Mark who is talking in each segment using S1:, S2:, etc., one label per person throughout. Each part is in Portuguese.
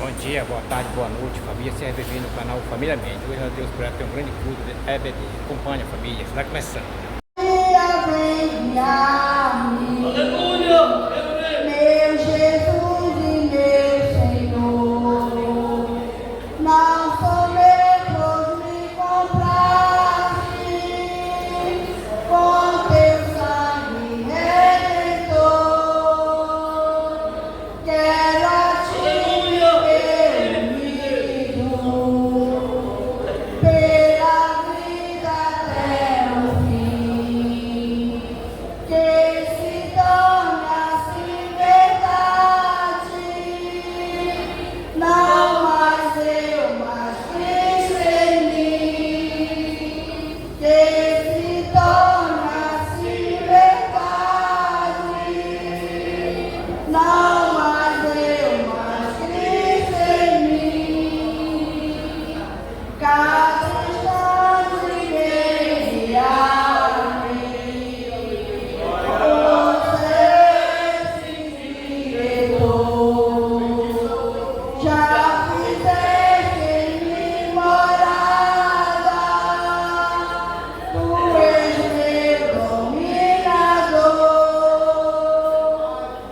S1: Bom dia, boa tarde, boa noite, família CRBB no canal Família Mente. Hoje a Deus por ela tem um grande culto de EBD. Acompanha a família, está começando.
S2: Aleluia!
S3: Meu Jesus e meu Senhor, não somente me compraste com teu sangue redentor. Quero a ti, meu amigo, pela vida até o fim. Que se torne assim verdade, não mais eu, mas Cristo em mim. Que se torne assim verdade, não mais eu, mas Cristo em mim. Cada instante guerrear-me. Já fizeste em mim morada, tu és meu dominador,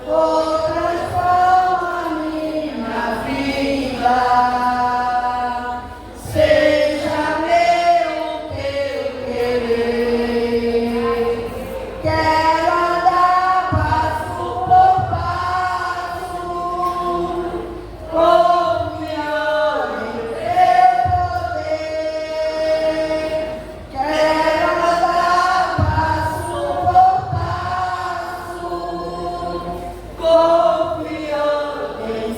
S3: oh, transforma a minha vida, seja meu o teu querer. Quero andar passo por passo, confiando em teu poder. Quero andar passo por passo, confiando em teu poder.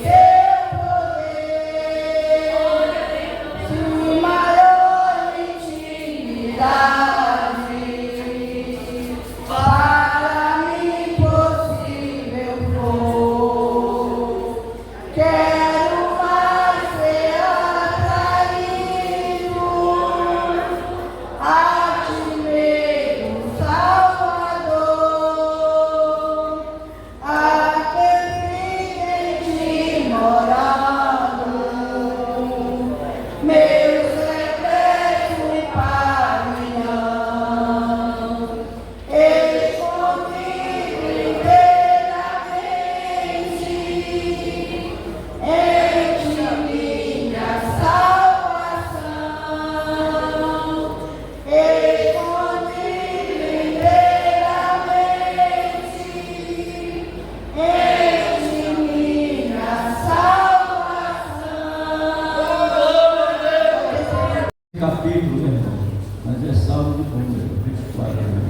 S3: Se maior intimidade para mim possível for, quero mais ser atraído a ti, meu Salvador, aquele que em ti morando, meu secreto pavilhão, escondido inteiramente em ti, minha salvação, escondido inteiramente em ti, minha salvação.
S2: Capítulo, né, irmão? Mas é salvo de número, 24, né?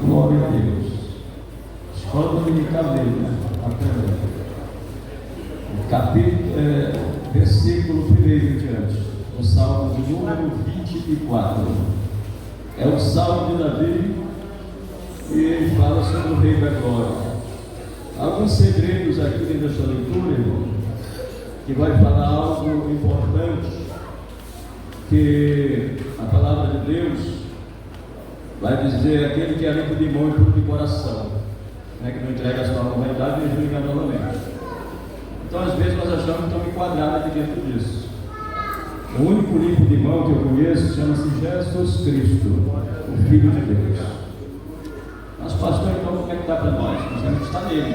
S2: Glória a Deus. Escola dominical dele, né? Capítulo, versículo 1 em diante. O salmo de número 24. É o salmo de Davi e ele fala sobre o Rei da Glória. Alguns segredos aqui dentro dessa leitura, irmão, que vai falar algo importante, que a palavra de Deus vai dizer: aquele que é limpo de mão e puro de coração, né, que não entrega a sua humanidade e julga novamente. Então, às vezes, nós achamos que estamos enquadrados aqui dentro disso. O único limpo de mão que eu conheço chama-se Jesus Cristo, o Filho de Deus. Mas, pastor, então, como é que está para nós? Nós temos que estar nele.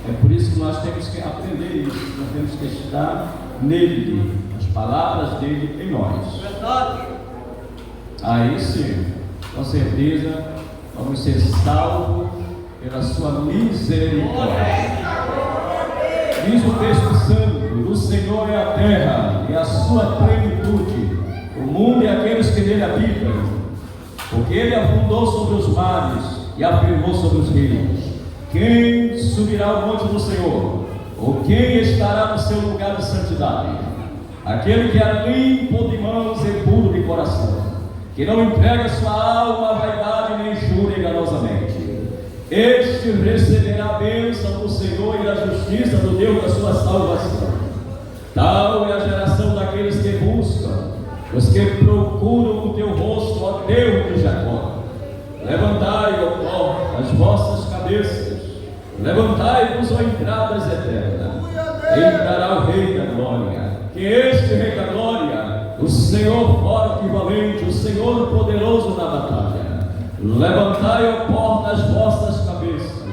S2: É por isso que nós temos que aprender isso, nós temos que estar nele, as palavras dele em nós. Aí sim, com certeza, vamos ser salvos pela sua misericórdia. Diz o texto santo: do Senhor é a terra e a sua plenitude, o mundo e aqueles que nele habitam, porque ele afundou sobre os mares e afirmou sobre os rios. Quem subirá ao monte do Senhor? Ou quem estará no seu lugar de santidade? Aquele que é limpo de mãos e puro de coração, que não entrega sua alma à vaidade nem jura enganosamente. Este receberá a bênção do Senhor e a justiça do Deus da sua salvação. Tal é a geração daqueles que buscam, os que procuram o teu rosto, ó Deus de Jacó. Levantai, ó porta, as vossas cabeças, levantai-vos, ó entradas eternas, entrará o Rei da Glória. Que este Rei da Glória, o Senhor forte e valente, o Senhor poderoso na batalha, levantai, ó porta, as vossas cabeças,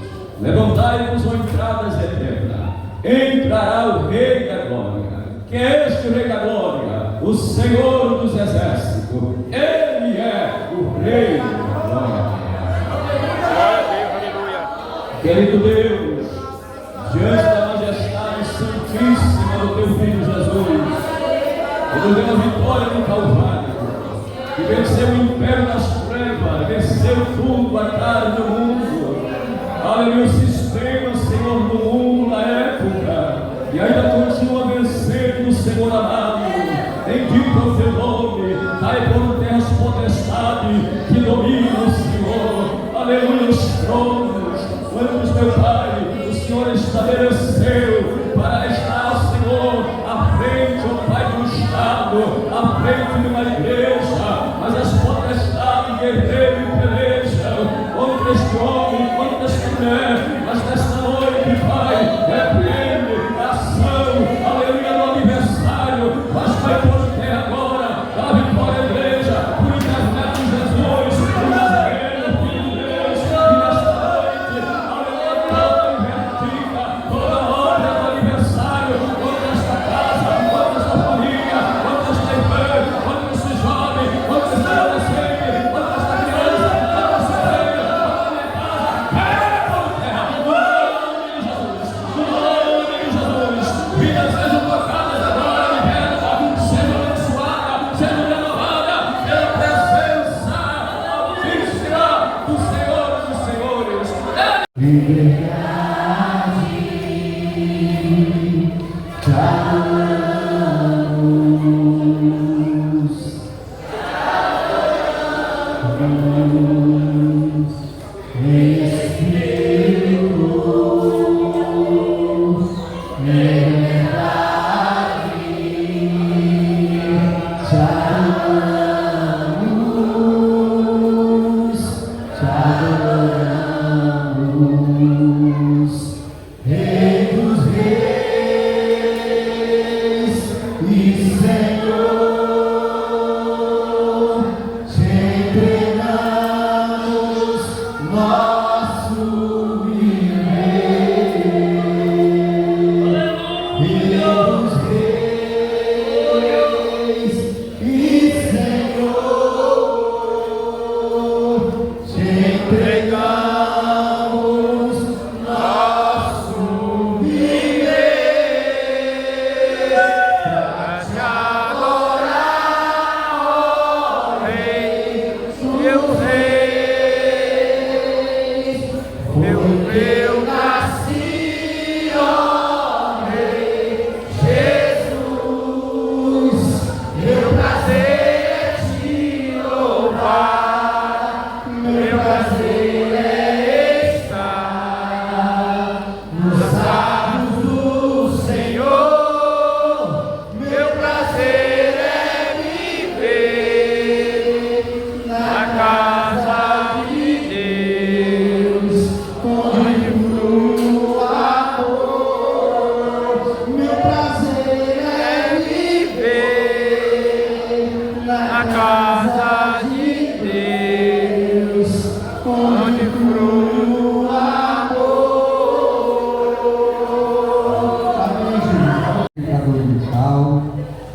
S2: levantai-vos, ó entradas eternas, entrará o Rei da Glória. Que este Rei da Glória, o Senhor dos Exércitos, Ele é o Rei da Glória. Querido Deus, diante da majestade santíssima do teu Filho Jesus, que nos deu a vitória no Calvário, que venceu o império das trevas, venceu tudo, a carne do mundo, aleluia, o sistema, Senhor, do mundo na época, e ainda continua vencendo, Senhor amado. Bendito é o teu nome, cai por terra as potestades que dominam, Senhor, aleluia, os tronos. Quantos, meu Pai, o Senhor estabeleceu para estar, Senhor, à frente, ó Pai, do Estado, à frente de uma igreja, mas as potestades guerreiras e pelejam contra este homem, contra esta mulher, mas nesta noite, Pai, repreende a ação, aleluia, do aniversário, mas vai por terra agora, da vitória da igreja, por intermédio de Jesus, o Nazareno, Filho de Deus, e nesta noite, toda invertida, toda obra do aniversário, contra esta casa, contra esta família, contra esta irmã, contra esse jovem, contra esse adolescente, contra esta criança, contra essa velha, contra a minha casa, por terra, no nome de Jesus, vidas sejam tocadas agora, libertas, sejam abençoadas, sejam renovadas pela presença altíssima do Senhor dos Senhores.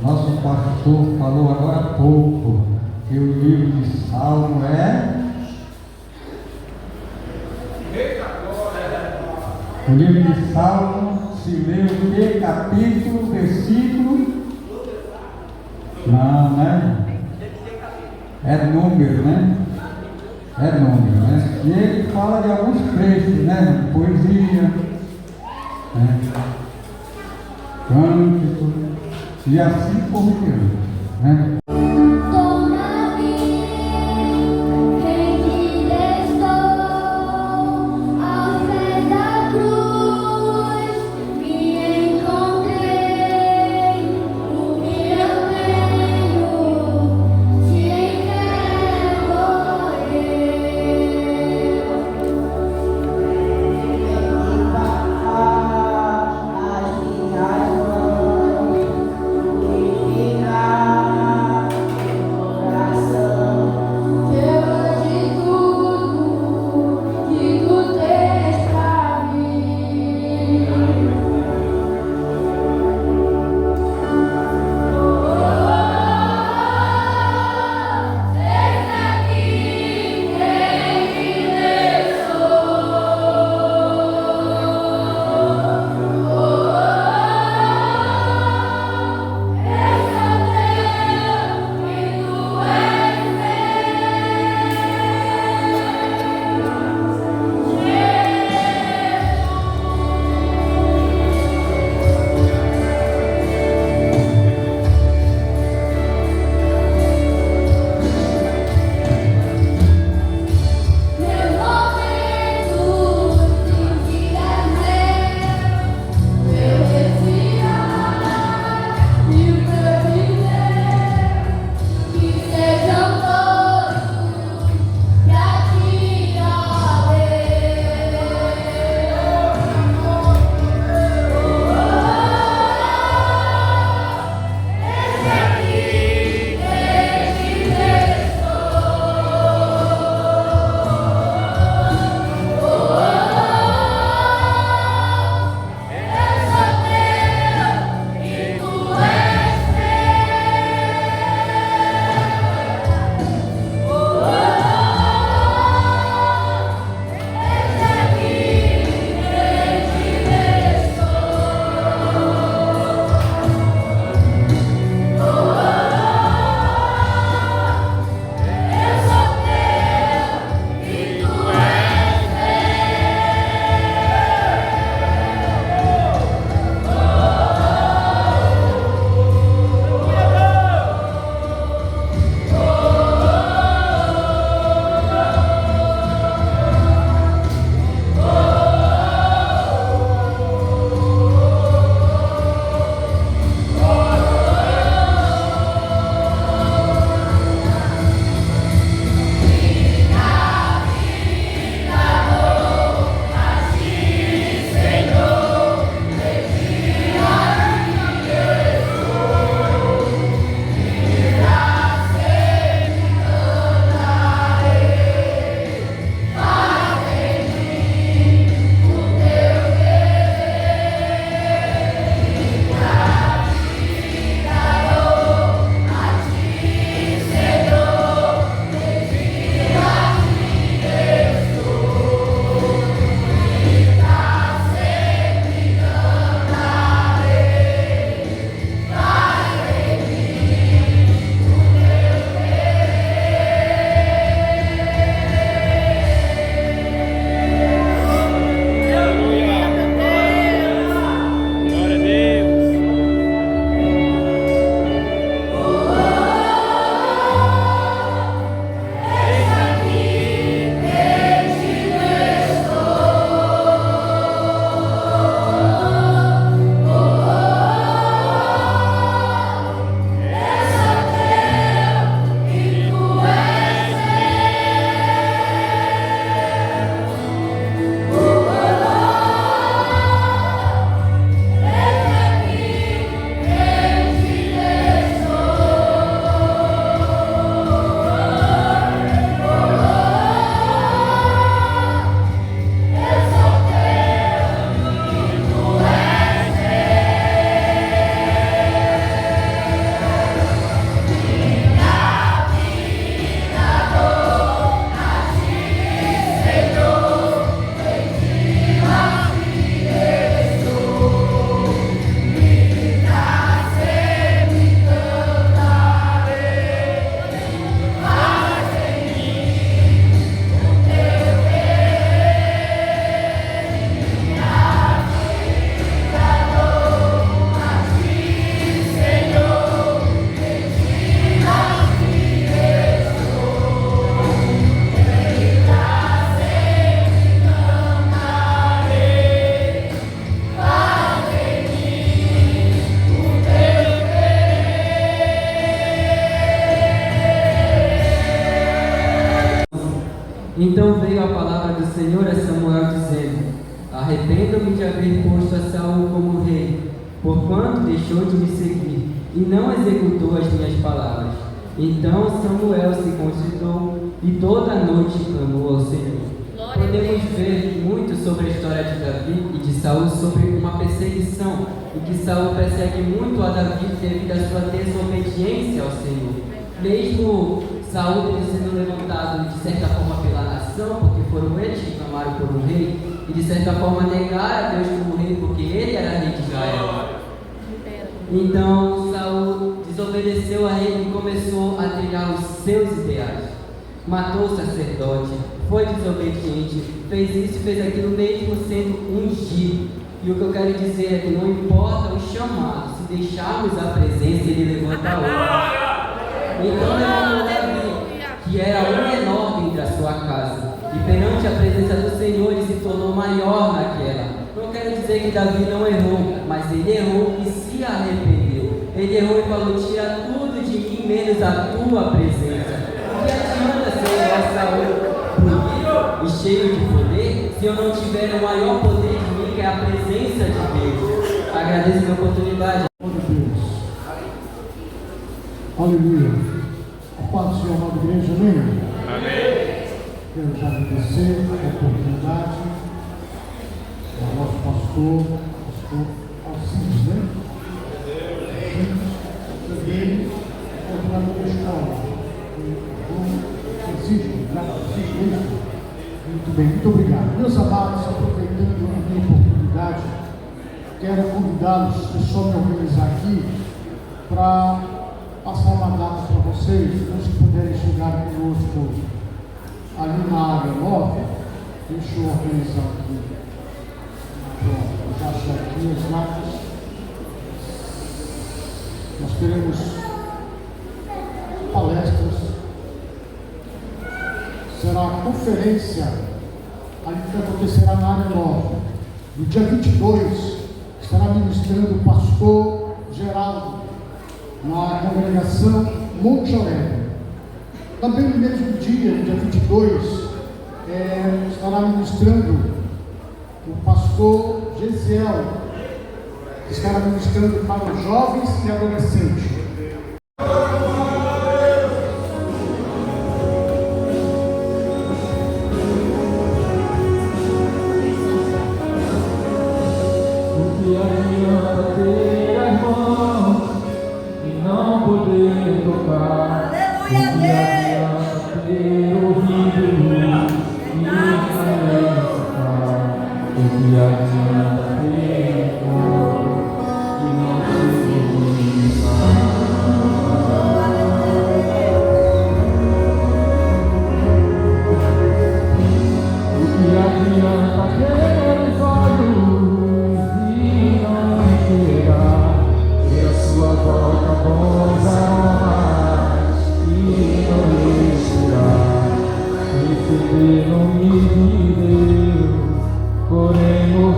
S4: Nosso pastor falou agora há pouco que o livro de Salmo o livro de Salmo se lê o que capítulo, versículo? Não, né? É número, né? É número, né? E ele fala de alguns trechos, né? Poesia, né? Cântico, e assim por diante, né?
S3: As minhas
S5: Então veio a palavra do Senhor a Samuel, dizendo: Arrependo-me de haver posto a Saul como rei, porquanto deixou de me seguir, e não executou as minhas palavras. Então Samuel se consultou e toda a noite clamou ao Senhor. Podemos ver muito sobre a história de Davi e de Saul, sobre uma perseguição, e que Saul persegue muito a Davi devido à sua desobediência ao Senhor. Mesmo Saul tendo sido levantado de certa forma pela nação, porque foram eles que clamaram por um rei, e de certa forma negaram a Deus como rei, porque ele era rei de Israel. Então Saul desobedeceu a ele e começou a trilhar os seus ideais. Matou o sacerdote, foi desobediente, fez isso e fez aquilo mesmo sendo ungido. E o que eu quero dizer é que não importa o chamado, se deixarmos a presença, ele levanta a outra. Então levantou Davi, que era o menor dentro da sua casa, e perante a presença do Senhor ele se tornou maior naquela. Não quero dizer que Davi não errou, mas ele errou e se arrependeu. Ele errou e falou: tira tudo de mim, menos a tua presença. O que adianta ser igual Saul, bonito e cheio de poder, se eu não tiver o maior poder de mim, que é a presença de Deus? Agradeço a minha oportunidade.
S6: Aleluia. A paz do Senhor, amada igreja, amém?
S1: Amém.
S6: Quero já agradecer a oportunidade ao nosso pastor Alcides, né? Também coordenador da escola. Muito bem, muito obrigado. Meus amados, aproveitando a minha oportunidade, quero convidá-los, deixa eu só me organizar aqui, para passar uma data para vocês, se puderem chegar conosco ali na área 9, deixa eu organizar aqui. Pronto, já achei aqui as datas. Nós teremos palestras. Será a conferência, ali que acontecerá na área 9. No dia 22, estará ministrando o pastor Geraldo, na congregação Monte Alegre. Também no mesmo dia, no dia 22, estará ministrando o pastor Gesiel, que estará ministrando para os jovens e adolescentes.
S7: Porém, o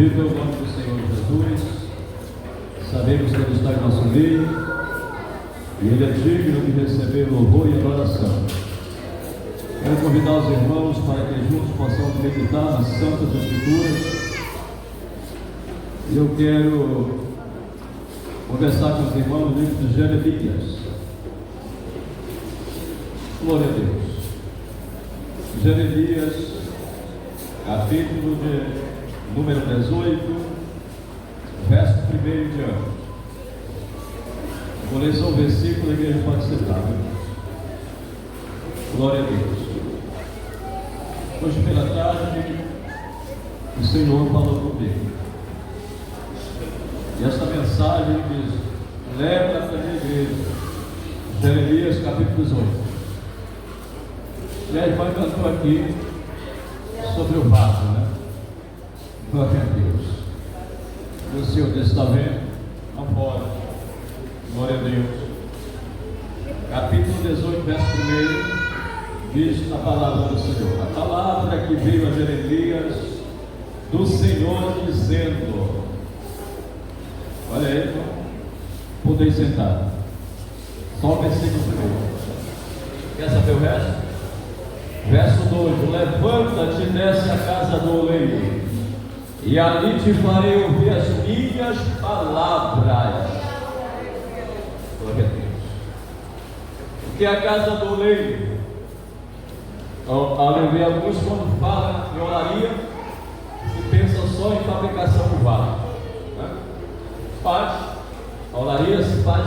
S2: Bendito é o nome do Senhor Jesus. Sabemos que Ele está em nosso meio e Ele é digno de receber louvor e adoração. Quero convidar os irmãos para que juntos possamos meditar nas Santas Escrituras. E eu quero conversar com os irmãos no livro de Jeremias. Glória a Deus. Jeremias, capítulo de número 18, verso 1 em diante. Vou ler só um versículo, a igreja pode sentar. Glória a Deus. Hoje pela tarde, o Senhor falou comigo. E esta mensagem diz: lembra para a minha igreja. Jeremias capítulo 18. E a irmã cantou aqui sobre o vaso, né? Glória a Deus. E o Senhor diz: está vendo? Não pode. Glória a Deus. Capítulo 18, verso 1, diz a palavra do Senhor. A palavra que veio a Jeremias do Senhor dizendo: olha aí, irmão. Podem sentar. Só o versículo 1. Quer saber o resto? Verso 2: levanta-te e desce à casa do oleiro, e ali te farei ouvir as minhas palavras. Glória a Deus. O que é a casa do oleiro? Aleluia. Alguns, quando falam em olaria, se pensam só em fabricação de vaso, né? A olaria se faz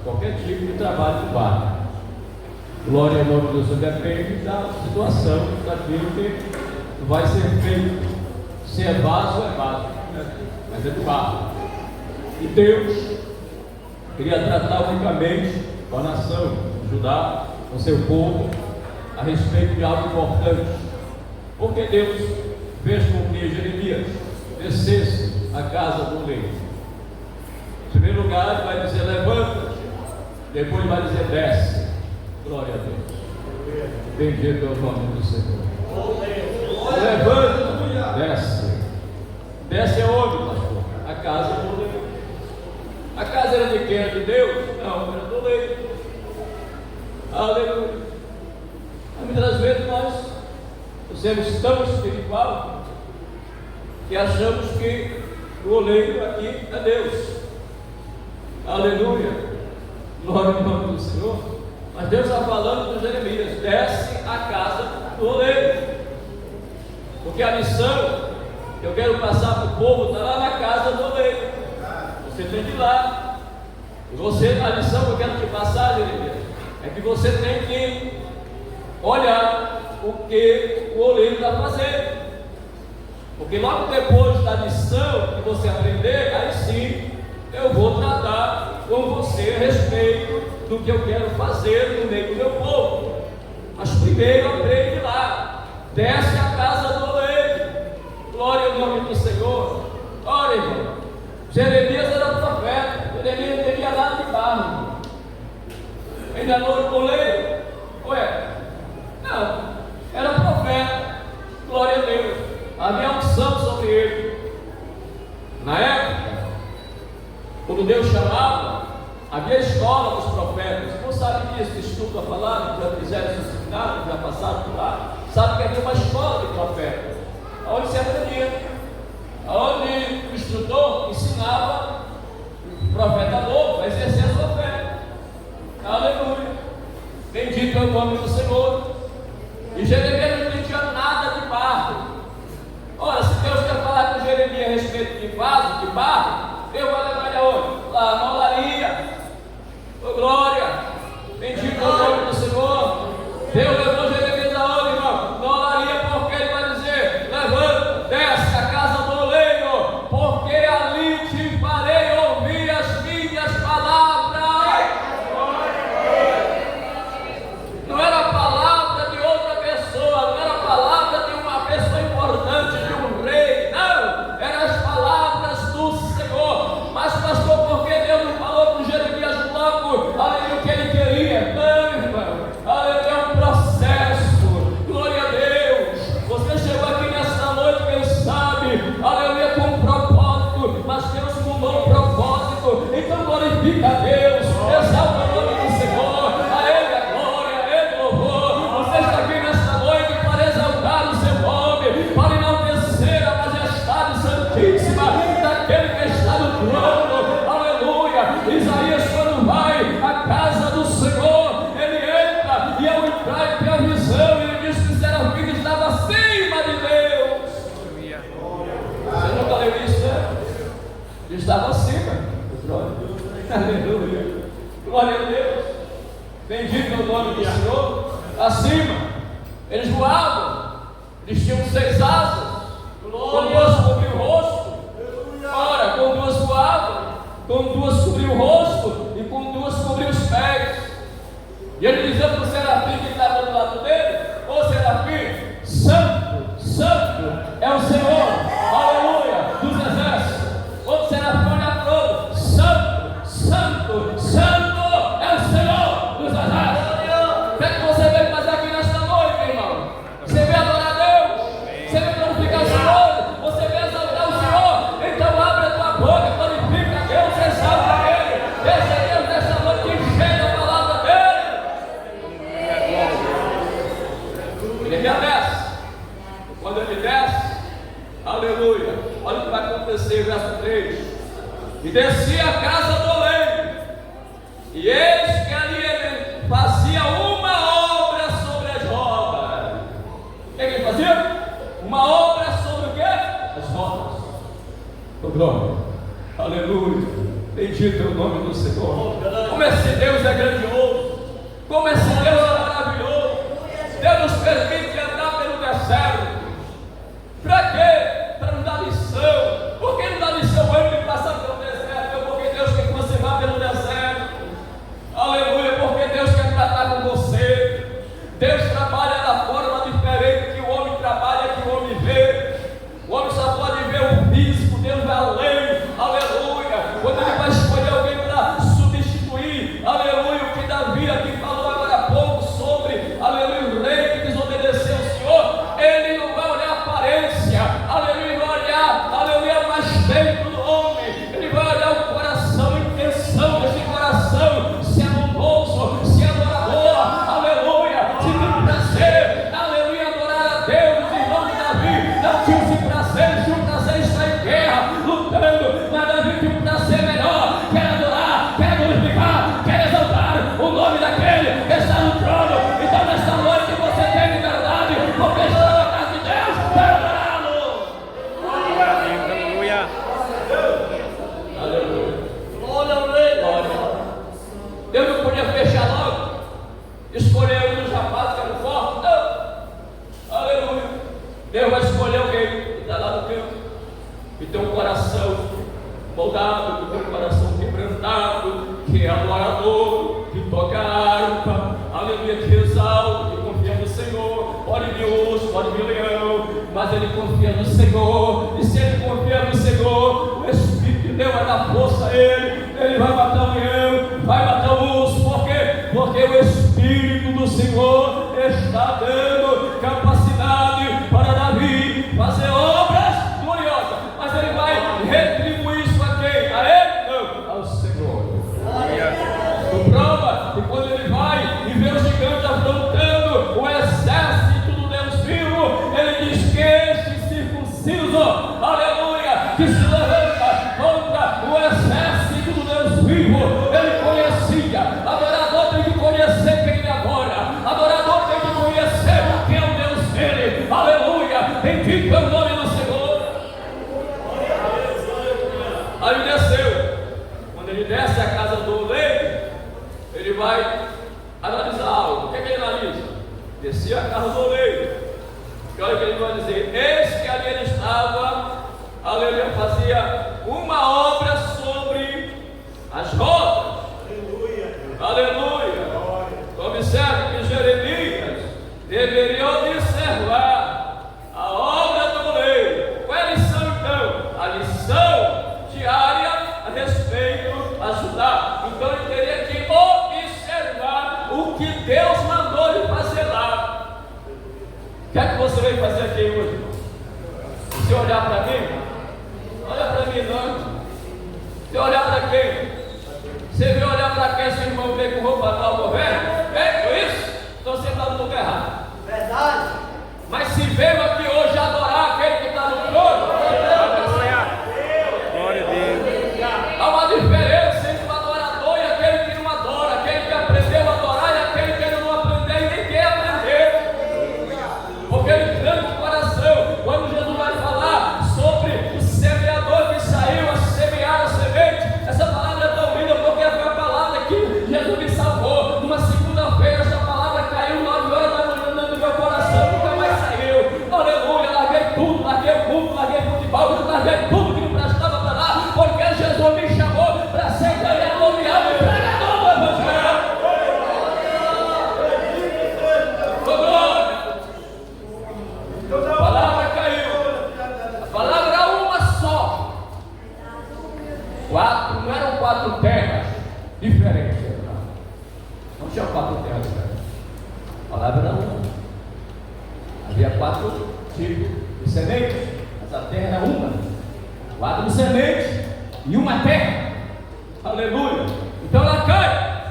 S2: qualquer tipo de trabalho de vaso. Glória ao nome de Deus. Depende da situação, daquilo que vai ser feito. Se é vaso, é vaso, né? Mas é de barro. E Deus queria tratar unicamente com a nação Judá, com o seu povo, a respeito de algo importante. Porque Deus fez com que Jeremias descesse à casa do oleiro. Em primeiro lugar, ele vai dizer: levanta-te. Depois ele vai dizer: desce. Glória a Deus. Bendito é o nome do Senhor. Levanta-te, desce. Desce aonde, pastor? A casa do oleiro. A casa era de quem? Era de Deus? Não, era do oleiro. Aleluia. Muitas das vezes nós somos tão espiritual que achamos que o oleiro aqui é Deus. Aleluia. Glória ao nome do Senhor. Mas Deus está falando com Jeremias: desce à casa do oleiro. Porque a missão que eu quero passar para o povo está lá na casa do oleiro. Você tem que ir lá. E você, a missão que eu quero te passar, Jeremias, é que você tem que olhar o que o oleiro está fazendo. Porque logo depois da missão que você aprender, aí sim eu vou tratar com você a respeito do que eu quero fazer no meio do meu povo. Mas primeiro aprende lá. Desce à casa do oleiro. Glória ao nome do Senhor. Ora, irmão, Jeremias era profeta. Jeremias não teria nada de barro. Ainda não era oleiro? Ué? Não. Era profeta. Glória a Deus. Havia unção sobre ele. Na época, quando Deus chamava, havia escola dos profetas. Não sabe disso? Estuda a palavra, já fizeram esse seminário, já passaram por lá. Sabe que havia uma escola de profetas, onde se aprendia, onde o instrutor ensinava o profeta novo a exercer a sua fé. Aleluia. Bendito é o nome do Senhor. E Jeremias não entendia nada de barro. Ora, se Deus quer falar com Jeremias a respeito de vaso, de barro, Deus vai levar ele aonde? Lá na olaria. Oh, glória. Bendito é o nome do Senhor. Deus levou Jeremias aonde, irmão? Na olaria, porque ele vai dizer: levanta, desce a casa do oleiro, porque ali te farei ouvir as minhas palavras. Não era a palavra de outra pessoa, não era a palavra de uma pessoa importante, de um rei, não, eram as palavras do Senhor. o nome do Senhor acima. Eles voavam, eles tinham 6 asas, com 2 cobriam o rosto. Ora, com 2 voavam, com 2 cobriam o rosto e com 2 cobriam os pés. E ele dizia para o serafim que estava do lado dele: ô serafim, santo, santo é o Senhor, aleluia, dos exércitos. Outro serafim olha para o outro: santo, santo, santo é o Senhor dos exércitos. O que é que você veio fazer aqui nesta noite, meu irmão? Você veio adorar a Deus, você veio glorificar o Senhor, você veio exaltar o Senhor. Então abre a tua boca, glorifica a Deus, exalta a Ele. Deixa Deus nesta noite encher a palavra dele. Ele já desce. Quando ele desce, aleluia, olha o que vai acontecer, verso 3. E descia a casa do oleiro, e eis que ali ele fazia uma obra sobre as rodas. O que ele fazia? Uma obra sobre o quê? As rodas. Oh, glória, aleluia, bendito é o nome do Senhor. Como esse Deus é grandioso, como esse Deus é maravilhoso. Deus nos permite andar pelo deserto. Para quê? Para nos dar lição. Por que não dá lição antes de passar pelo deserto? Porque Deus quer que você vá pelo deserto. Aleluia, porque Deus quer tratar com você. Deus trabalha da forma diferente que o homem trabalha, que o homem vê. O homem só pode ver o físico, Deus vai além. Aleluia. Quando ele vai escolher alguém para substituir, aleluia, o que Davi aqui falou agora há pouco sobre, aleluia, o rei que desobedeceu ao Senhor, ele não vai olhar a aparência, aleluia, ele vai olhar, aleluia, mais dentro do homem, ele vai olhar o coração, a intenção desse coração, se é bondoso, se é adorador, aleluia, se tem prazer, aleluia, adorar a Deus. Os irmãos de Davi não tinham esse prazer, tinha um prazer estar em guerra, lutando, mas Davi tinha um prazer melhor, quer adorar, quer glorificar, quer exaltar o nome daquele que está no trono. Então nesta noite você tem liberdade, porque está na casa de Deus para adorá-lo.
S1: Aleluia.
S2: Aleluia. Glória ao Rei. Glória. Deus não podia fechar logo, escolher um dos rapazes que eram fortes. Não. Aleluia. Deus vai escolher alguém que está lá no canto, que tem um coração moldado, que tem um coração quebrantado, que é adorador, que toca a harpa, aleluia, que exalta, que confia no Senhor. Pode vir urso, pode vir leão, mas ele confia no Senhor. E se ele confia no Senhor, o Espírito de Deus vai dar força a ele. Ele vai matar o leão, vai matar o urso. Por quê? Porque o Espírito do Senhor está dando capacidade para Davi fazer obras gloriosas. Mas ele vai retribuir isso a quem? A ele? Não, ao Senhor. O prova que quando ele vai e vê o gigante afrontando o exército do Deus vivo, ele diz que este circunciso, aleluia, que se levanta contra o exército do Deus vivo, ele conhecia. Adorador tem que conhecer quem ele adora, adorador tem que conhecer quem é o Deus dele, aleluia, bendito é o nome do Senhor. Aí ele desceu. Quando ele desce a casa do oleiro, ele vai analisar algo. O que é que ele analisa? Descia a casa do oleiro. E olha o que ele vai dizer: eis que ali ele estava, aleluia, fazia uma obra sobre as rodas. Aleluia. Observe que Jeremias deveria observar a obra do oleiro. Qual é a lição então? A lição diária a respeito, ajudar. Então ele teria que observar o que Deus mandou ele fazer lá. O que é que você veio fazer aqui hoje? Se olhar para mim, olha para mim não. Se olhar para quem? Você veio olhar para quem? Seu irmão veio com roupa nova, velho? É isso? Então você está no lugar errado.
S3: Verdade.
S2: Mas se veio aqui hoje adorar aquele que está no trono,
S1: Glória a Deus.
S2: há uma diferença entre o adorador e aquele que não adora, aquele que aprendeu a adorar e aquele que ainda não aprendeu e nem quer aprender. Porque ele tranca o coração. Quando Jesus vai falar sobre o semeador que saiu a semear a semente, essa palavra é tão linda porque foi a palavra que Jesus me salvou. Numa segunda-feira, 4 tipos de sementes, mas a terra era uma. 4 sementes e uma terra. Aleluia. Então ela cai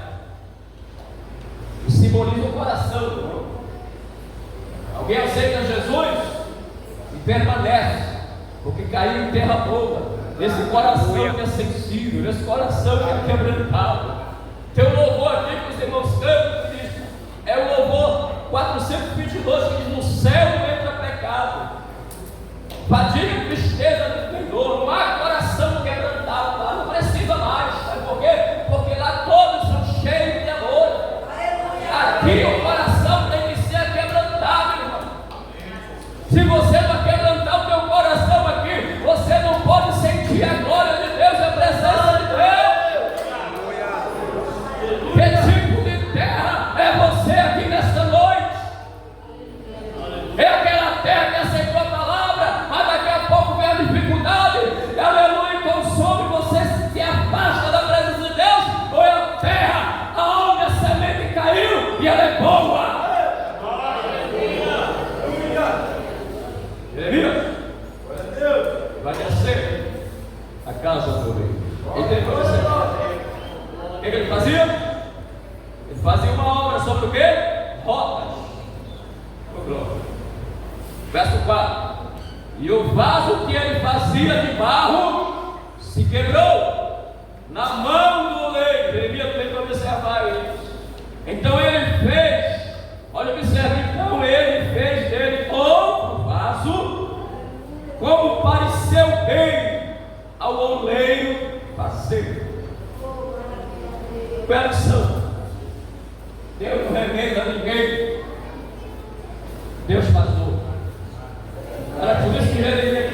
S2: e simboliza o coração do homem. Alguém aceita Jesus e permanece, porque caiu em terra boa, nesse coração que é sensível, nesse coração que é quebrantado. Tem um louvor aqui que os irmãos cantam, que diz, é o louvor 422, que diz: no céu entra pecado, fadiga e tristeza do Senhor, não há coração quebrantado lá, não precisa mais. Sabe por quê? Porque lá todos são cheios de amor. Aqui o coração tem que ser quebrantado, irmão. Se você não quebrantar o teu coração aqui, você não pode sentir a glória de Deus e a presença de Deus. Que tipo de terra é você aqui nesta noite? É aquela terra que aceitou a palavra, mas daqui a pouco vem a dificuldade, aleluia, consome, você se afasta da presença de Deus? Ou é a terra aonde a semente caiu e ela é boa? Jeremias vai descer a casa do rei. Ele tem que descer. O que ele fazia? Ele fazia uma obra sobre o quê? Rotas. Verso 4. E o vaso que ele fazia de barro se quebrou na mão do oleiro. Jeremias tem que observar isso. Então ele fez, olha, observa, então ele fez dele outro vaso, como pareceu bem ao oleiro fazer. Coração. Deus não remenda ninguém. Deus faz outro. Era por isso que Jeremias,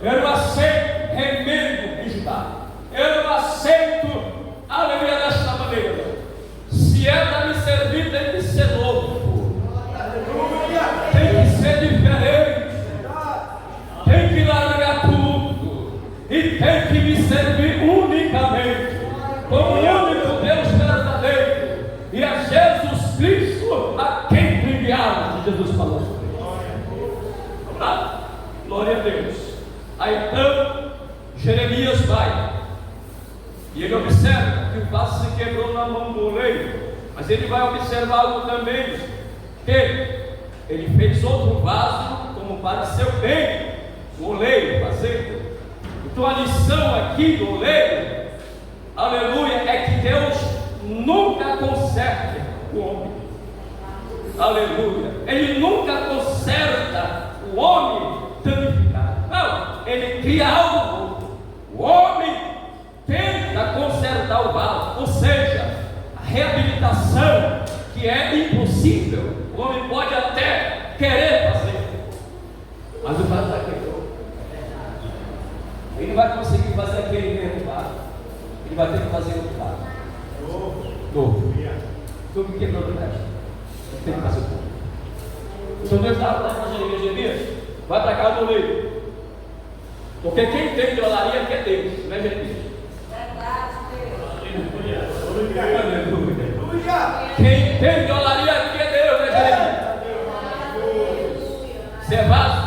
S2: eu não aceito remendo de Judá. Eu não aceito a alegria desta maneira. Se é para me servir, tem que ser novo. Tem que ser diferente. Tem que largar tudo. E tem que me servir unicamente como o único Deus verdadeiro. E a Jesus Cristo a quem tu enviaste. Jesus falou sobre isso. Tá? Glória a Deus. Aí então Jeremias vai e ele observa que o vaso se quebrou na mão do oleiro, mas ele vai observar algo também, que ele fez outro vaso como pareceu bem o oleiro fazer. Então a lição aqui do oleiro, aleluia, é que Deus nunca conserta o homem. Aleluia. Ele nunca conserta o homem danificado. Não, ele cria algo novo. O homem tenta consertar o vaso, ou seja, a reabilitação que é impossível. O homem pode até querer fazer, mas o vaso está quebrou. Ele não vai conseguir fazer aquele mesmo vaso. Ele vai ter que fazer outro vaso novo. Tudo que quebrou do resto, tem que fazer tudo. Então Deus estava falando para Jeremias: vai para cá do oleiro, porque quem tem de olaria é Deus, não é Jeremias. Quem tem de olaria aqui é Deus, não é Jeremias. Você é vaso?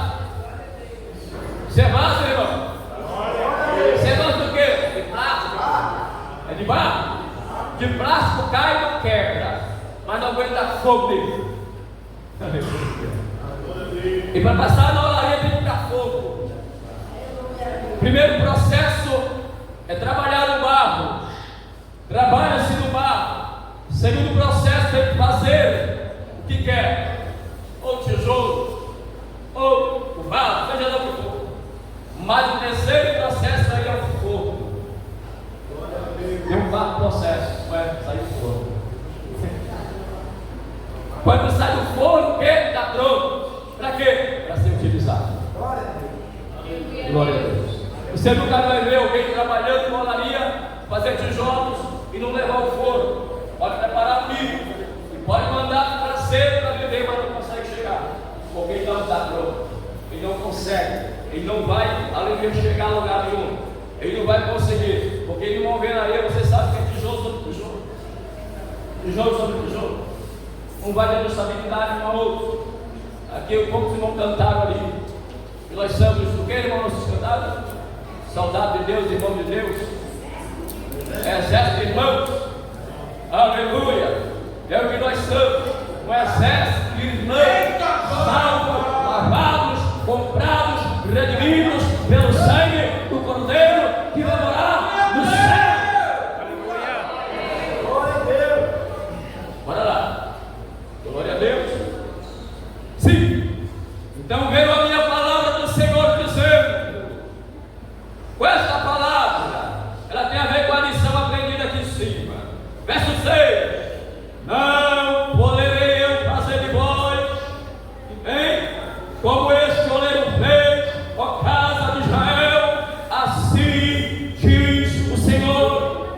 S2: Você é vaso, irmão? Você é vaso do quê? De plástico? É de barro? De plástico cai e não quebra, mas não aguenta fogo dele. E para passar na olaria tem que dar fogo. Primeiro processo é trabalhar no barro. Trabalha-se no barro. Segundo processo tem que fazer o que quer, ou tijolo, ou o barro, seja lá o que for. Mas o terceiro processo aí é o fogo. Tem um quarto processo, não é sair do forno. Quando sai do forno, o que está pronto? Para quê? Para ser utilizado. Glória a Deus. Você nunca vai ver alguém trabalhando na olaria, fazer tijolos e não levar o forno. Pode preparar milho e pode mandar para cedo para beber, mas não consegue chegar, porque ele não está pronto. Ele não consegue. Ele não vai, além de chegar a lugar nenhum. Ele não vai conseguir, porque ele não vê na areia. Você sabe que é tijolo sobre tijolo, tijolo sobre tijolo. Um vai dando estabilidade um ao outro. Aqui o povo se vão cantar ali. E nós somos o que, irmão, nossos cantados? Saudade de Deus, irmão de Deus. Exército de irmãos. Aleluia. É o que nós somos. Um exército de irmãos. Salvos, lavados, comprados, redimidos pelo sangue do Cordeiro que vai morar no céu. Aleluia. Glória a Deus. Bora lá. Glória a Deus. Sim. Então veio a minha palavra do Senhor dizendo, com esta palavra, ela tem a ver com a lição aprendida aqui em cima. Verso 6. Não poderei eu fazer de vós, hein? Como este oleiro fez, ó casa de Israel, assim diz o Senhor.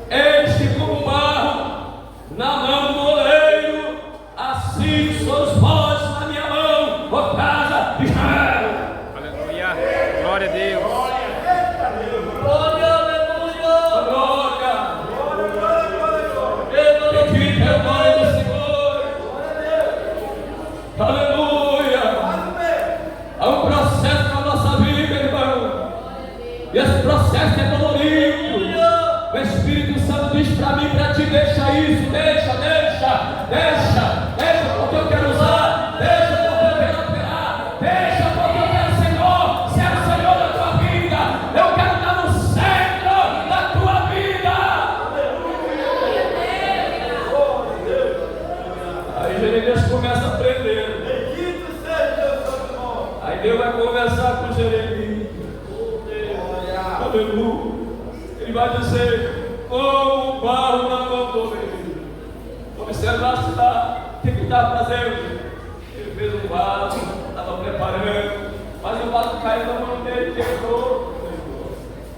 S2: Este como barro na mão do oleiro, assim sois vós na minha mão, ó casa de Israel.
S1: Aleluia. Glória a Deus.
S2: Glória, aleluia. Glória. Bendito é o nome do Senhor. Aleluia. Há um processo na nossa vida, irmão. E esse processo é dolorido. O Espírito Santo diz para mim, para ti, deixa isso, deixa, porque eu quero usar, deixa porque eu quero operar, deixa porque eu quero ser o Senhor da tua vida, eu quero estar no centro da tua vida. Aí Jeremias começa a aprender. Aí Deus vai conversar com Jeremias. Aleluia. Ele vai dizer, como barro na mão do oleiro. Observar se lá, o que ele está fazendo. Ele fez um vaso, estava preparando, mas o vaso caiu na mão dele, quebrou.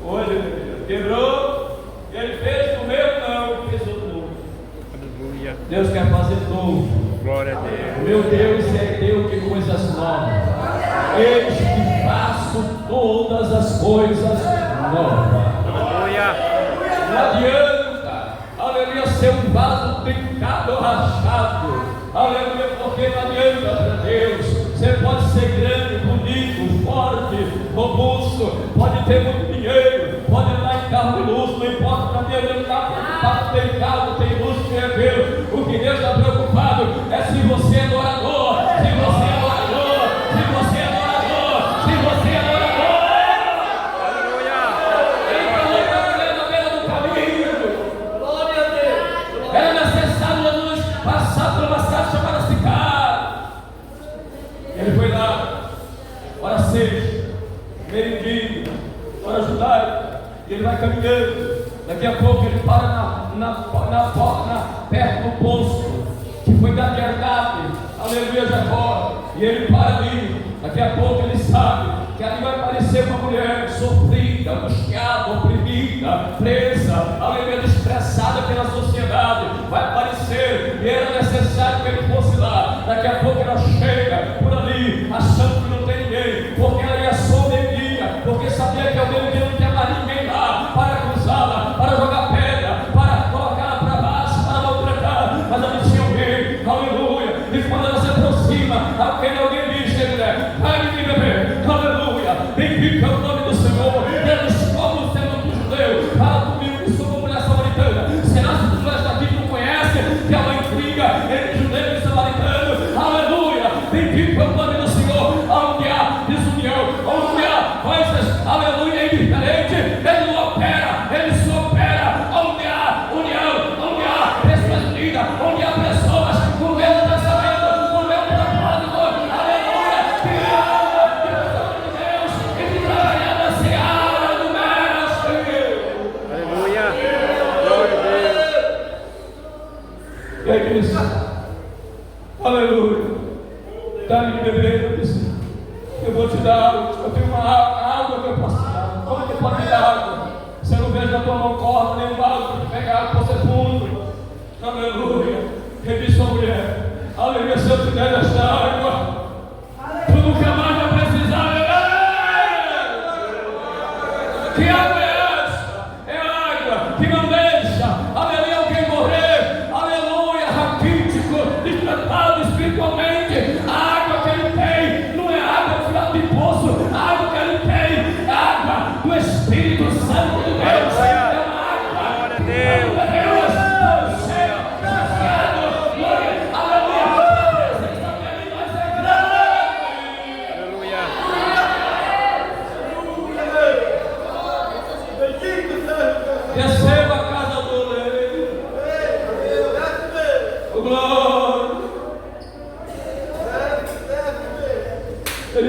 S2: Hoje quebrou, e ele fez o meu não, ele fez o novo.
S1: Aleluia.
S2: Deus quer fazer novo.
S1: Glória a Deus.
S2: Meu Deus é Deus de coisas novas. Eis que faço todas as coisas novas.
S1: Aleluia.
S2: Não adianta, aleluia, ser um vaso trincado, rachado, aleluia, porque não adianta para Deus. Você pode ser grande, bonito, forte, robusto, pode ter muito dinheiro, pode andar em carro de luxo, não importa para Deus, ele está preocupado, tem carro, tem luxo, tem Deus. O que Deus está preocupado é se você é adorador, se você é adorador, se você é adorador, se você é adorador. Era necessário Jesus passar por uma cidade chamada Sicar. Ele foi lá, hora 6, meio-dia, hora judaica, e ele vai caminhando. Daqui a pouco ele para perto do poço, que foi da verdade, aleluia, Jacó. E ele para ali. Daqui a pouco ele sabe que ali vai aparecer uma mulher sofrida, angustiada, oprimida, presa, aleluia, desprezada pela sociedade. Vai aparecer, e era necessário que ele fosse lá. Daqui a pouco ela chega por ali, achando que não tem ninguém, porque ela ia sobrevia, porque sabia que alguém que não tinha mais ninguém lá para cruzá-la, para jogar pedra, para colocá-la para baixo, para maltratar. Mas ali tinha alguém, aleluia. E quando ela se aproxima, alguém diz, vai me beber, aleluia. Bendito é o nome do Senhor. Deus, como sendo um judeu, fala comigo que sou uma mulher samaritana. Será que tu és daqui que não conhece que é uma intriga entre judeu e samaritano? Aleluia. Bendito é o nome do Senhor. Onde há desunião, onde há coisas, aleluia, indiferente, ele não opera, ele só opera. Onde há união, onde há pessoas unidas, onde há pessoas com o mesmo pensamento, com o mesmo propósito, aleluia, que ama, que pessoas de Deus e que trabalha na seara do mestre.
S1: Aleluia. Glória a Deus.
S2: E aí ele disse, aleluia, dá-me de beber. Eu disse, eu vou te dar água, eu tenho uma água que eu posso te dar. Como que pode me dar água? Você não vejo na tua mão corda, nem um vaso para te pegar água, você é fundo. Aleluia. Ele disse à mulher, aleluia, se eu te der esta água, tu nunca mais vai precisar beber. Que água é essa? É água que não deixa, aleluia, alguém morrer, aleluia, raquítico,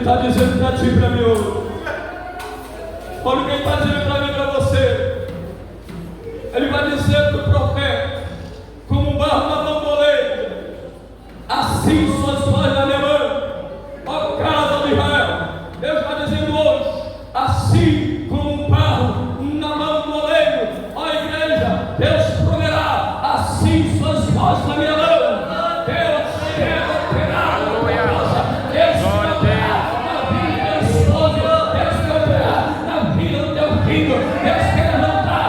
S2: está dizendo para ti e para mim hoje. Olha o que Ele está dizendo para mim e para você. Ele vai dizer para o profeta: como um barro na mão do oleiro, assim suas vozes na minha mão, ó casa de Israel. Deus está dizendo hoje: assim como um barro na mão do oleiro, ó igreja, Deus proverá assim suas vozes na minha mão. Deus quer operar na tua casa. Deus quer operar na vida do teu esposo. Deus quer operar na vida do teu filho. Deus quer levantar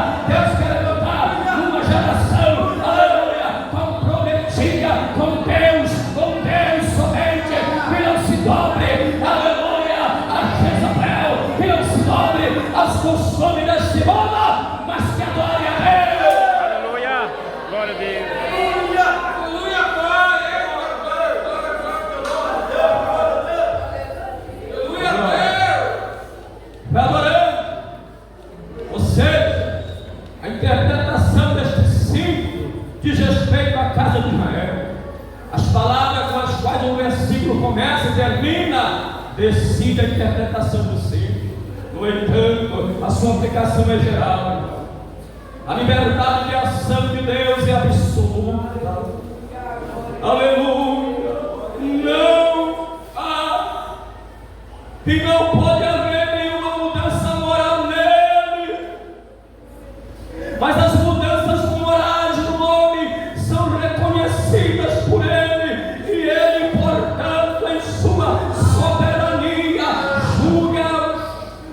S2: uma geração, aleluia, comprometida com Deus somente, que não se dobre, aleluia, a Jezabel, que não se dobre aos costumes deste mundo, mas que adore a Deus.
S1: Aleluia. Glória a Deus.
S2: Vai adorando. Ou seja, a interpretação deste símbolo diz respeito à casa de Israel. As palavras com as quais o versículo começa e termina decide a interpretação do símbolo. No entanto, a sua aplicação é geral. A liberdade de ação de Deus é absoluta. Aleluia. Não há e não pode haver nenhuma mudança moral nele. Mas as mudanças morais do homem são reconhecidas por ele, e ele, portanto, em sua soberania, julga-os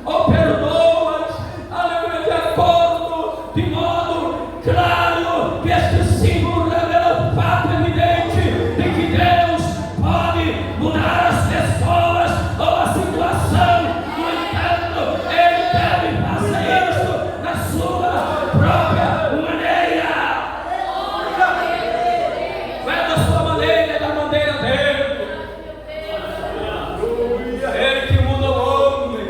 S2: ou perdoa-os, aleluia, de acordo, de modo claro, que este símbolo revela o fato evidente de que Deus pode mudar as pessoas ou a situação. No entanto, ele deve fazer isso na sua própria maneira. Não é da sua maneira, é da maneira dele. Ele que muda o homem.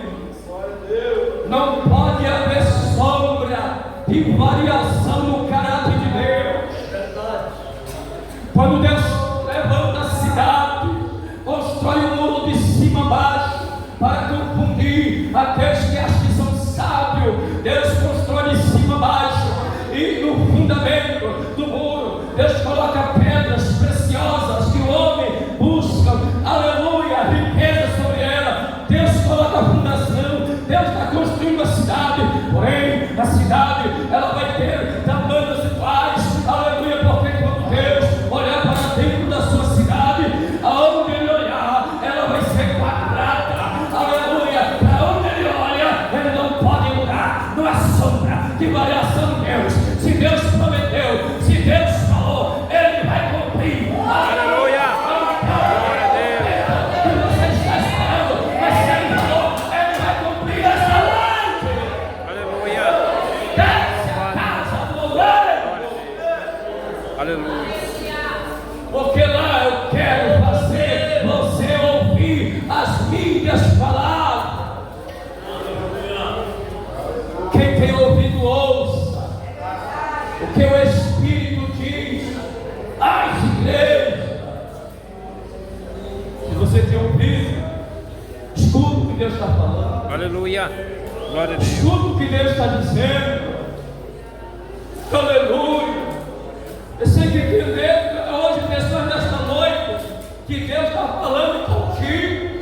S2: Não pode haver sombra de variação no caráter de Deus. Quando Deus levanta a cidade, constrói um muro de cima a baixo para confundir aqueles que acham que são sábios. Deus constrói de cima a baixo, e no fundamento do muro Deus coloca pedras preciosas que o homem busca, aleluia, riqueza sobre ela. Deus coloca a fundação. Deus está construindo a cidade, porém a cidade ela vai ter tamanhos iguais, aleluia, porque quando Deus olhar para dentro da sua cidade, aonde ele olhar, ela vai ser quadrada, aleluia. Para onde ele olha, ele não pode mudar, não há sombra de variação de Deus. Se Deus prometeu, se Deus falou, ele vai cumprir.
S1: Aleluia. Glória a Deus.
S2: Que você está esperando, mas se ele falou, ele vai cumprir essa noite.
S1: Aleluia.
S2: Desce a casa do oleiro.
S1: Aleluia.
S2: Porque lá eu quero fazer você ouvir as minhas palavras. Quem tem ouvido, ouça o que o Espírito diz às igrejas. Se você tem ouvido, escuta o que Deus está falando.
S1: Aleluia. Glória a Deus.
S2: Escuta o que Deus está dizendo. Aleluia. Eu sei que hoje, pessoas desta noite, que Deus está falando contigo.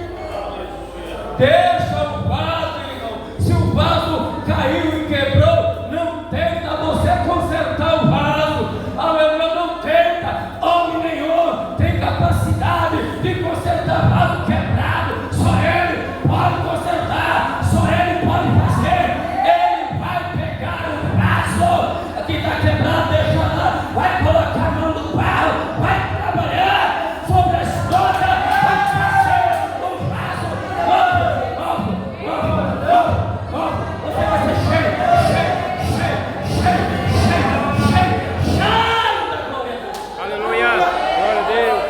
S2: Deixa o vaso, irmão. Se o vaso caiu e quebrou, não tenta você consertar o vaso. Aleluia, não tenta. Homem nenhum tem capacidade de consertar vaso quebrado. Só Ele pode consertar. Só Ele pode fazer. Ele vai pegar o vaso que está quebrado, deixa lá, vai colocar a mão no barro, vai trabalhar sobre a escota, vai fazer o vaso novo. Você vai ser cheio da glória.
S1: Aleluia. Glória a Deus.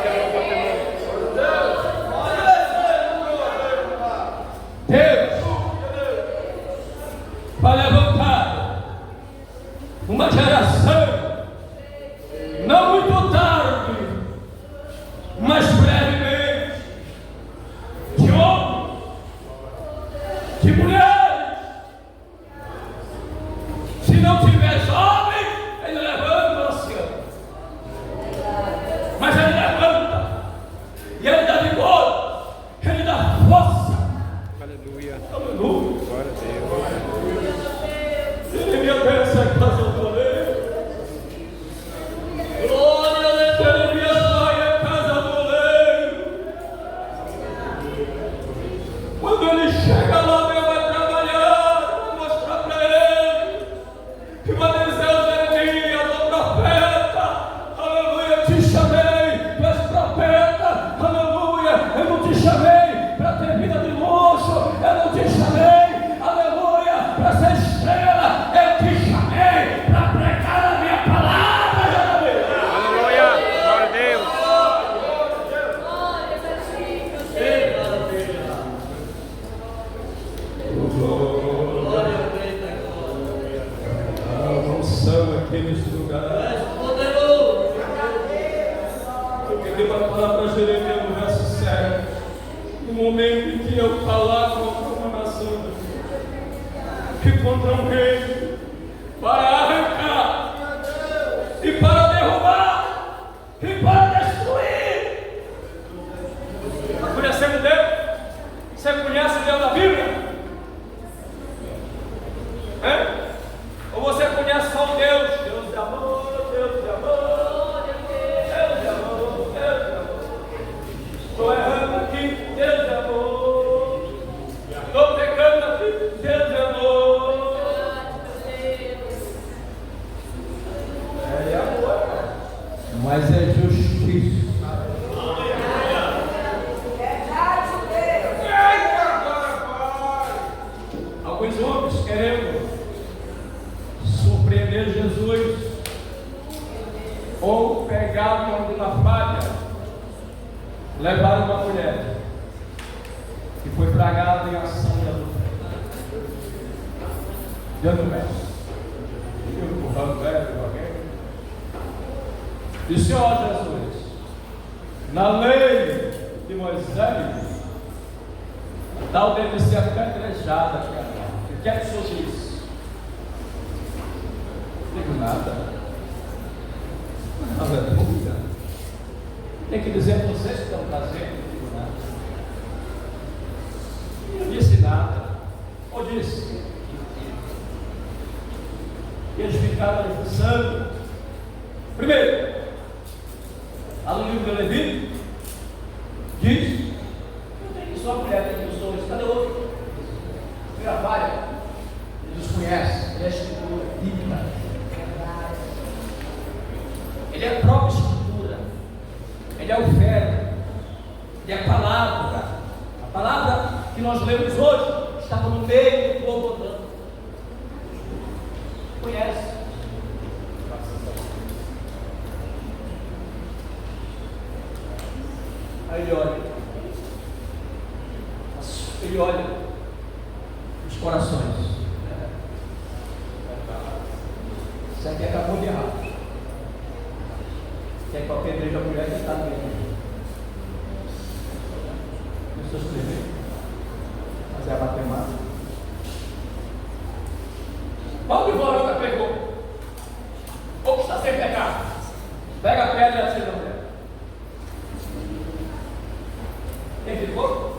S2: Deus vai levantar uma geração, não muito tarde, mas brevemente, de homens
S1: Aleluia.
S2: Aleluia.
S1: Glória a Deus.
S2: Jeremias pensa em casa do oleiro. Glória a Deus, Jeremias vai em casa do oleiro. Quando ele chega lá, Deus vai trabalhar, vai mostrar para ele. E vai dizer ao Jeremias, o profeta, aleluia, eu te chamei, tu és profeta, aleluia, eu não te chamei para ter vida de luxo, eu não te chamei, aleluia, para ser estrela, eu te chamei para pregar a minha palavra, Jeremias.
S1: Aleluia. Glória a Deus.
S2: A unção aqui neste lugar. Porque Deus vai falar para Jeremias no verso 7. No momento em que eu falar contra uma nação e contra um rei, para arrancar e para derrubar e para destruir. Está conhecendo Deus? Você conhece o Deus da Bíblia? É? Ou você conhece só o Deus? Deus de amor, Deus de amor, Deus de amor, Deus de amor. Estou errando aqui, Deus de amor. Estou pecando aqui, Deus de amor. É amor, mas é justiça. Alguns homens querendo surpreender Jesus ou pegar uma falha, levaram uma mulher que foi plagada em ação de adultério. Diante do mestre, eu empurrando o velho de alguém, disse: ó Jesus, na lei de Moisés, tal deve ser apedrejada. O que é que o senhor diz? Não digo nada. Aleluia. Tem que dizer a vocês que estão trazendo, não digo nada. Não disse nada. Ou disse? E eles ficaram pensando. Primeiro, lá no livro de Levítico, diz: não tem que só a mulher, tem que os dois. Cadê o outro? Vira várias. Eles conhecem, ele é a escritura bíblica. Ele é a própria escritura. Ele é o verbo. Ele é a palavra. A palavra que nós lemos hoje estava no meio do povo andando. Conhece. Aí ele olha os corações. Isso aqui acabou de errar. Quer que eu apedreje a mulher que está no meio. Começou a escrever, fazer a matemática. Qual que Vorota pegou? Ou que está sem pecado? Pega a pedra e atira na mulher. Quem ficou?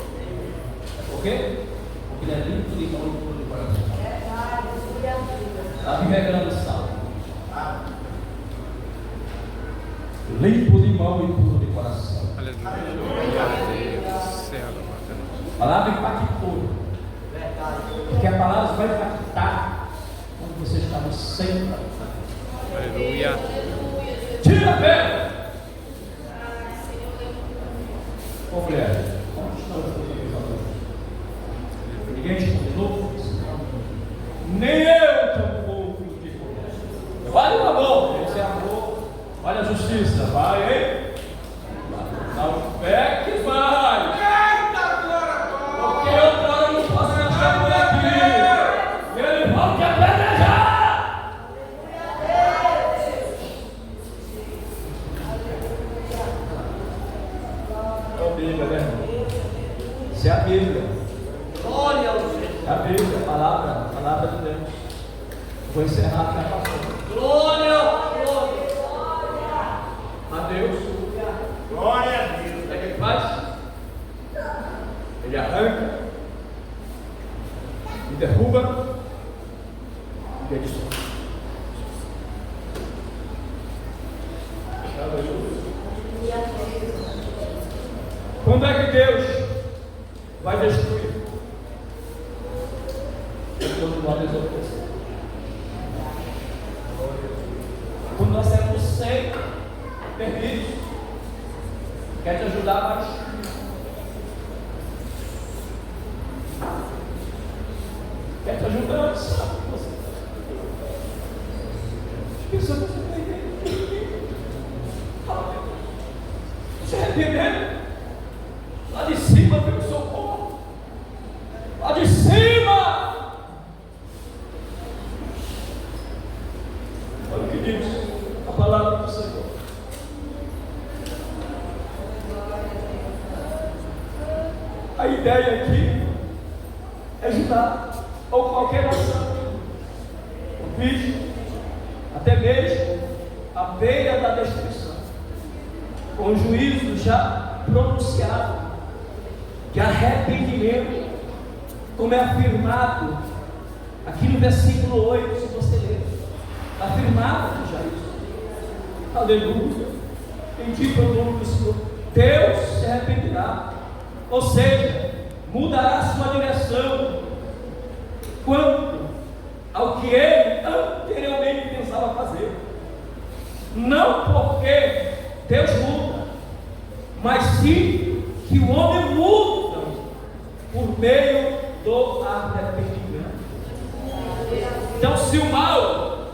S2: É por quê? Porque ele é limpo de mão e puro de coração. Está revelando sal. Limpo de mão e puro de coração.
S1: Aleluia. Glória a Deus. Céu,
S2: Palavra impactou. Porque a palavra vai impactar quando você está no centro.
S1: aleluia.
S2: Tira a pedra! Ô mulher, onde estão os teus acusadores? Ninguém te condenou? Nem eu tampouco te condeno. Vale o amor, esse é amor. Olha a justiça, vai, hein? Não peques mais. Porque outra hora eu não posso achar por aqui. E ele vai te apedrejar. É a Bíblia, né, irmão? Isso é a Bíblia. Glória ao Senhor. É a Bíblia, a palavra de Deus. Vou encerrar aqui a passagem. Glória, glória. A Deus. Glória a Deus. O que é que ele faz? Ele arranca me derruba e me destrói. Quando é que Deus vai destruir? Quando nós desobedecemos. Quando nós temos sem permisso, quer te ajudar, mas quer te ajudar, mas sabe que você pensa que você está entendendo. Você está entendendo? Lá de cima vem o socorro. Lá de cima. Olha o que diz a palavra do Senhor. A ideia aqui é ajudar ou qualquer nação, o bicho, até mesmo à beira da destruição, com o juízo já pronunciado, de arrependimento, como é afirmado aqui no versículo 8, se você ler, afirmado já isso. Aleluia. Bendito é o nome do Senhor. Deus se arrependerá, ou seja, mudará sua direção quanto ao que ele anteriormente pensava fazer. Não porque Deus muda, mas sim que o homem muda por meio do arrependimento. Então, se o mal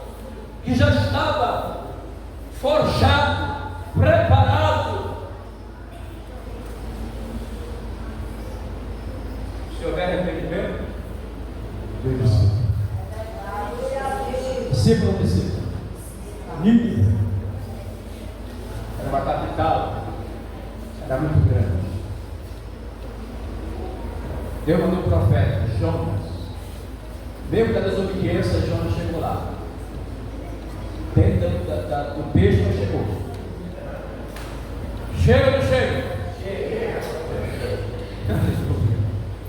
S2: que já estava forjado, preparado, se houver arrependimento, discípulo ou discípulo, Nínive era uma capital, era muito grande. Deus mandou o profeta Jonas. Mesmo da desobediência, Jonas chegou lá. Dentro do peixe, mas chegou. Chega ou não chega? Chega.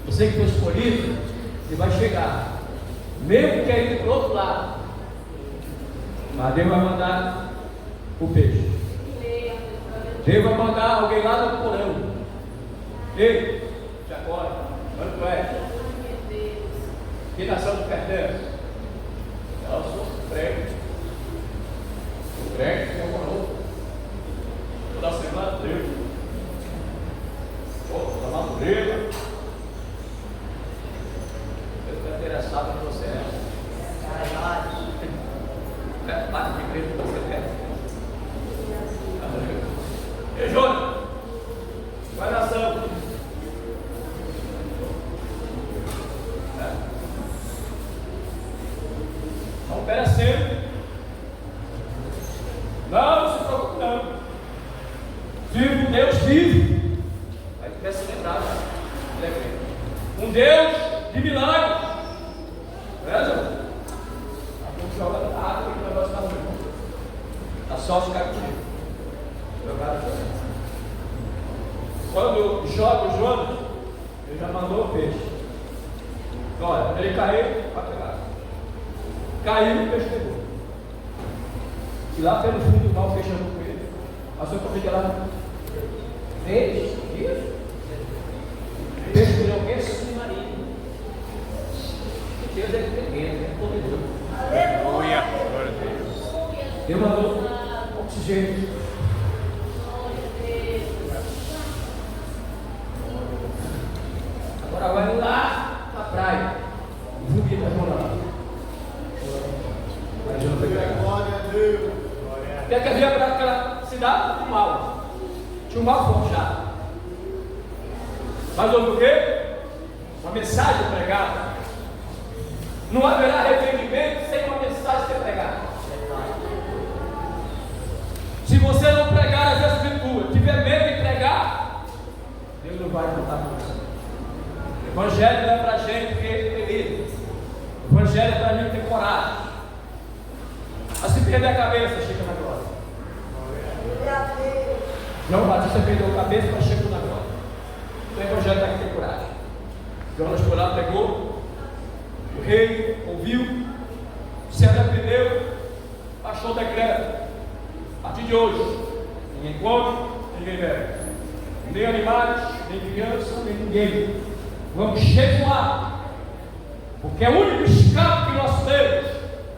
S2: Você que foi escolhido, ele vai chegar. Mesmo que ele para o outro lado. Mas Deus vai mandar o peixe. Deus vai mandar alguém lá do porão. Ei, te acorda. Onde tu é? Que nação tu pertence? Eu sou crente. O crente tem um valor. Toda semana Deus. Da natureza. Eu estou interessado em você. Parte de igreja que você tem. Ei, Jonas, vai nação. Estão perecendo. Não se preocupe, não. Vivo, Deus vive. Aí começa a lembrar. Um Deus de milagres. Beleza? Jogando água e o negócio está ruim. A sorte cai comigo. Quando joga o Jonas, ele já mandou o peixe. Olha, ele caiu, vai pegar. Caiu, o peixe pegou. E lá pelo fundo do mar, o peixe andou com ele. Passou por mim lá. Peixe? Isso? Peixe virou o quê? Submarino. Deus é tremendo, é poderoso.
S1: Aleluia, glória a Deus.
S2: Deus mandou oxigênio. Agora vai lá na praia. Vomita a mão lá. Glória a Deus. Tem que vir para aquela cidade do mal. Tinha um mal forjado. Mas houve o quê? Uma mensagem pregada. Não haverá arrependimento sem uma mensagem ser pregada. Se você não pregar as Escrituras, tiver medo de pregar, Deus não vai contar com você. O Evangelho não é para a gente ter medo. O Evangelho é para a gente ter coragem. A se perder a cabeça, chega na glória. João Batista perdeu a cabeça, mas chegou na glória. Então o Evangelho tem que ter coragem. Jonas foi lá, pegou, O rei ouviu, se arrependeu, baixou o decreto. A partir de hoje, ninguém come, ninguém bebe. Nem animais, nem crianças, nem ninguém. Vamos jejuar, porque é o único escape que nós temos.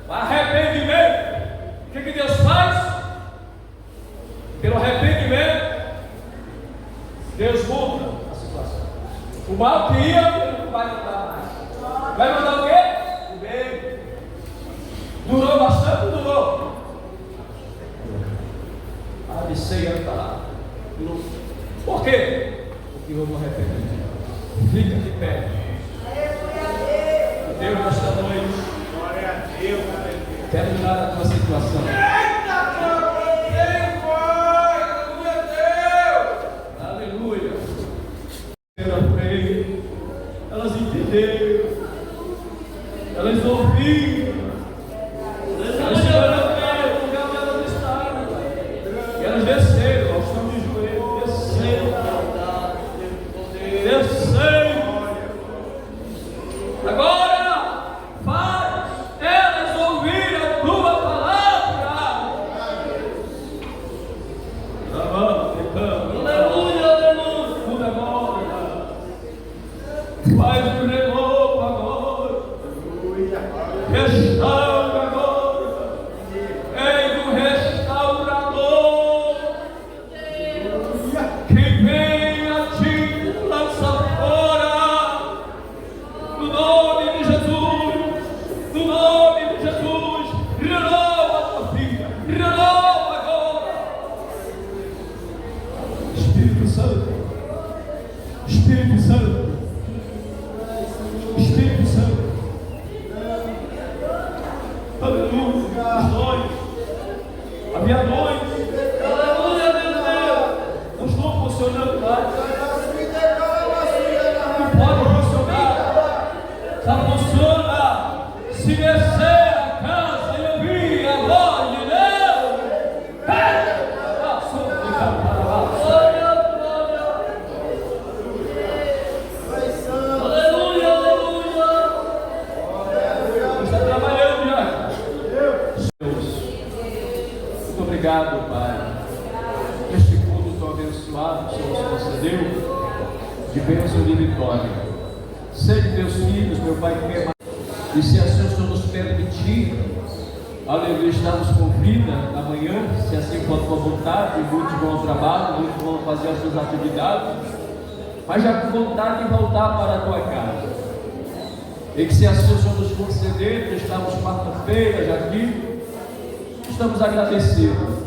S2: O arrependimento. O que Deus faz? Pelo arrependimento, Deus muda a situação. O mal que ia, Ele não vai mandar mais. Vai mandar o quê? O bem. Durou bastante? Durou. A de 100 anos está lá. Durou. Por quê? Porque houve um arrependimento. Fica de pé. Deus, nesta noite, terminar a tua situação. Aleluia. Elas entenderam, elas ouviram, elas chegaram até o lugar onde elas estavam, e elas desceram, nós estamos de joelho, desceram. Agora faz elas ouvir a tua palavra. Aleluia, aleluia. Muda agora. Faz o renovo agora. Restaura agora. Eis o restaurador. Quem vem a ti lança fora. No nome de Jesus. No nome de Jesus. Renova a tua vida. Renova agora. Espírito Santo. Espírito Santo. Espírito Santo. Aleluia. Aviões. Aviadores. Aleluia, meu Deus. Não estão funcionando mais. Não pode funcionar. Só funciona se descer a casa e ouvir a voz de Deus. Aleluia, aleluia. Está trabalhando já. Deus, muito obrigado, Pai. Este culto tão abençoado que o Senhor nos concedeu, de bênção e de vitória. Sede teus filhos, meu Pai, que é mais. E se assim o Senhor nos permitir, aleluia, estarmos com vida amanhã, se assim for a tua vontade, muitos vão ao trabalho, muitos vão fazer as suas atividades, mas já com vontade de voltar para a tua casa. E que se assim o Senhor nos conceder, que estamos quarta-feira já aqui, estamos agradecidos.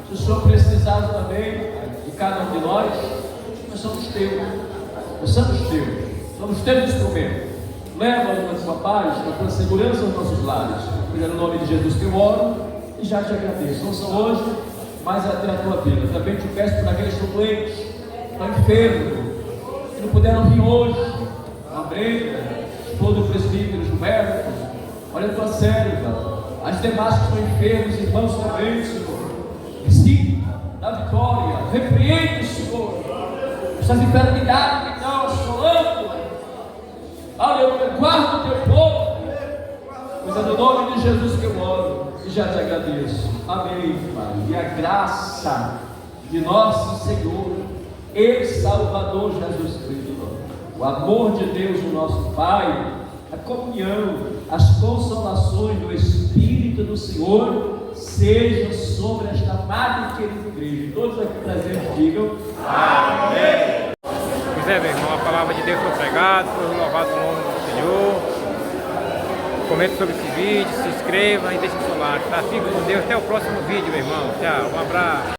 S2: Se o Senhor precisar também de cada um de nós somos teus. Nós somos teus. Somos teus instrumentos. Leva-nos na tua paz, na tua segurança aos nossos lares. Pois é no nome de Jesus que eu oro e já te agradeço. Não são hoje, mas até a tua vida. Também te peço por aqueles que estão doentes, estão enfermos, que não puderam vir hoje. A Brenda, todo o presbítero Gilberto, olha a tua serva, as demais que estão enfermos, irmãos também, Senhor. Sim, da vitória, repreende, Senhor, essas enfermidades que estão assolando. Aleluia, guarda o teu povo. Pois é no nome de Jesus que eu oro e já te agradeço. Amém, Pai. E a graça de nosso Senhor e Salvador Jesus Cristo, o amor de Deus, o nosso Pai, a comunhão, as consolações do Espírito do Senhor sejam sobre esta amada e querida igreja. Todos aqui presentes digam amém.
S1: Pois é, meu irmão, a palavra de Deus foi pregada, foi louvado o nome do Senhor. Comente sobre esse vídeo, se inscreva e deixe o seu like, tá? Fica com Deus, até o próximo vídeo, meu irmão. Tchau, um abraço.